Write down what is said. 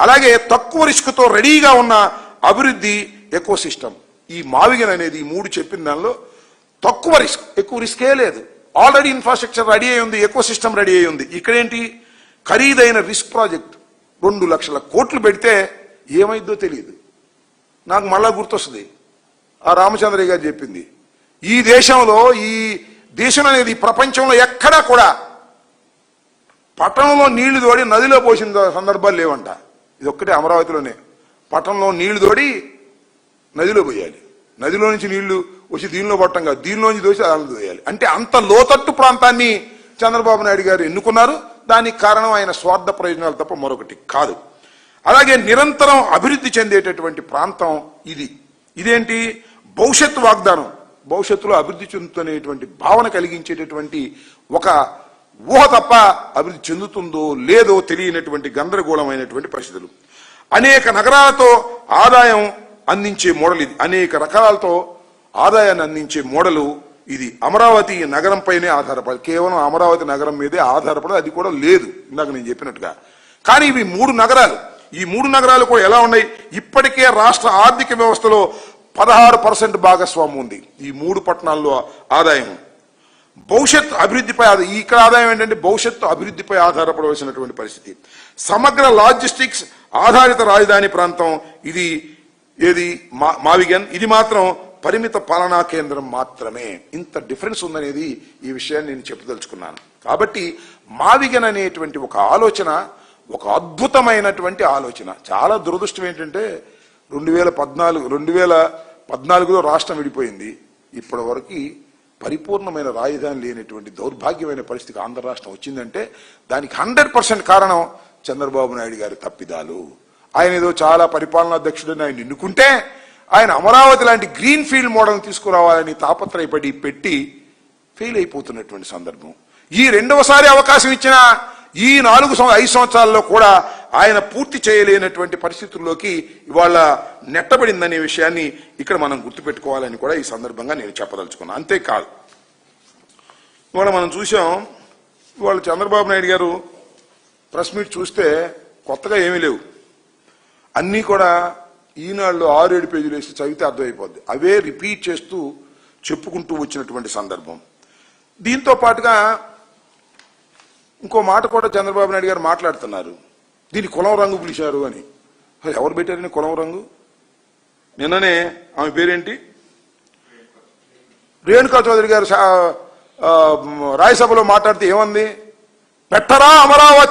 అలాగే తక్కువ రిస్క్తో రెడీగా ఉన్న అభివృద్ధి ఎకోసిస్టమ్. ఈ మావిగన్ అనేది ఈ మూడు చెప్పిన దానిలో తక్కువ రిస్క్, ఎక్కువ రిస్కే లేదు. ఆల్రెడీ ఇన్ఫ్రాస్ట్రక్చర్ రెడీ అయి ఉంది, ఎకోసిస్టమ్ రెడీ అయి ఉంది. ఇక్కడేంటి ఖరీదైన రిస్క్ ప్రాజెక్ట్ 2 లక్షల కోట్లు పెడితే ఏమైందో తెలియదు. నాకు మళ్ళా గుర్తొస్తుంది ఆ రామచంద్రయ్య గారు చెప్పింది, ఈ దేశం అనేది ప్రపంచంలో ఎక్కడా కూడా పట్టణంలో నీళ్లు తోడి నదిలో పోసిన సందర్భాలు లేవంట. ఇది ఒక్కటే అమరావతిలోనే. పట్టణంలో నీళ్లు తోడి నదిలో పోయాలి, నదిలో నుంచి నీళ్లు వచ్చి దీనిలో పట్టం కాదు, దీనిలోంచి దోసి దానిలో తోయాలి. అంటే అంత లోతట్టు ప్రాంతాన్ని చంద్రబాబు నాయుడు గారు ఎన్నుకున్నారు. దానికి కారణం ఆయన స్వార్థ ప్రయోజనాలు తప్ప మరొకటి కాదు. అలాగే నిరంతరం అభివృద్ధి చెందేటటువంటి ప్రాంతం ఇది. ఇదేంటి భవిష్యత్తు వాగ్దానం, భవిష్యత్తులో అభివృద్ధి చెందుతునేటువంటి భావన కలిగించేటటువంటి ఒక ఊహ తప్ప అభివృద్ధి చెందుతుందో లేదో తెలియనటువంటి గందరగోళమైనటువంటి పరిస్థితులు. అనేక నగరాలతో ఆదాయం అందించే మోడల్ ఇది, అనేక రకాలతో ఆదాయాన్ని అందించే మోడలు ఇది. అమరావతి నగరంపైనే ఆధారపడి, కేవలం అమరావతి నగరం మీదే ఆధారపడి, అది కూడా లేదు ఇందాక నేను చెప్పినట్టుగా. కానీ ఇవి 3 నగరాలు, ఈ 3 నగరాలు కూడా ఎలా ఉన్నాయి, ఇప్పటికే రాష్ట్ర ఆర్థిక వ్యవస్థలో 16% భాగస్వామ్యం ఉంది ఈ 3 పట్టణాల్లో ఆదాయం. భవిష్యత్ అభివృద్ధిపై ఇక్కడ ఆదాయం ఏంటంటే భవిష్యత్తు అభివృద్ధిపై ఆధారపడవలసినటువంటి పరిస్థితి. సమగ్ర లాజిస్టిక్స్ ఆధారిత రాజధాని ప్రాంతం ఇది. ఏది మావిగన్, ఇది మాత్రం పరిమిత పాలనా కేంద్రం మాత్రమే. ఇంత డిఫరెన్స్ ఉందనేది ఈ విషయాన్ని నేను చెప్పదలుచుకున్నాను. కాబట్టి మావిగన్ అనేటువంటి ఒక ఆలోచన ఒక అద్భుతమైనటువంటి ఆలోచన. చాలా దురదృష్టం ఏంటంటే 2014లో రాష్ట్రం విడిపోయింది. ఇప్పటి వరకు పరిపూర్ణమైన రాజధాని లేనటువంటి దౌర్భాగ్యమైన పరిస్థితికి ఆంధ్ర రాష్ట్రం వచ్చిందంటే దానికి 100% కారణం చంద్రబాబు నాయుడు గారి తప్పిదాలు. ఆయన ఏదో చాలా పరిపాలనాధ్యక్షుడని ఆయన ఎన్నుకుంటే ఆయన అమరావతి లాంటి గ్రీన్ ఫీల్డ్ మోడల్ తీసుకురావాలని తాపత్రయపడి పెట్టి ఫెయిల్ అయిపోతున్నటువంటి సందర్భం. ఈ రెండవసారి అవకాశం ఇచ్చిన ఈ 5 సంవత్సరాల్లో కూడా ఆయన పూర్తి చేయలేనటువంటి పరిస్థితుల్లోకి ఇవాళ నెట్టబడిందనే విషయాన్ని ఇక్కడ మనం గుర్తుపెట్టుకోవాలని కూడా ఈ సందర్భంగా నేను చెప్పదలుచుకున్నాను. అంతేకాదు, ఇవాళ మనం చూసాం, ఇవాళ చంద్రబాబు నాయుడు గారు ప్రెస్ మీట్ చూస్తే కొత్తగా ఏమీ లేవు, అన్నీ కూడా ఈనాడులో 6-7 పేజీలు వేసి చదివితే అర్థమైపోద్ది. అవే రిపీట్ చేస్తూ చెప్పుకుంటూ వచ్చినటువంటి సందర్భం. దీంతో పాటుగా ఇంకో మాట కూడా చంద్రబాబు నాయుడు గారు మాట్లాడుతున్నారు, దీన్ని కులం రంగు పిలిచారు అని. ఎవరు పెట్టారని కులం రంగు? నిన్ననే ఆమె పేరేంటి, రేణుకా చౌదరి గారు రాజ్యసభలో మాట్లాడితే ఏమంది, పెట్టరా అమరావతి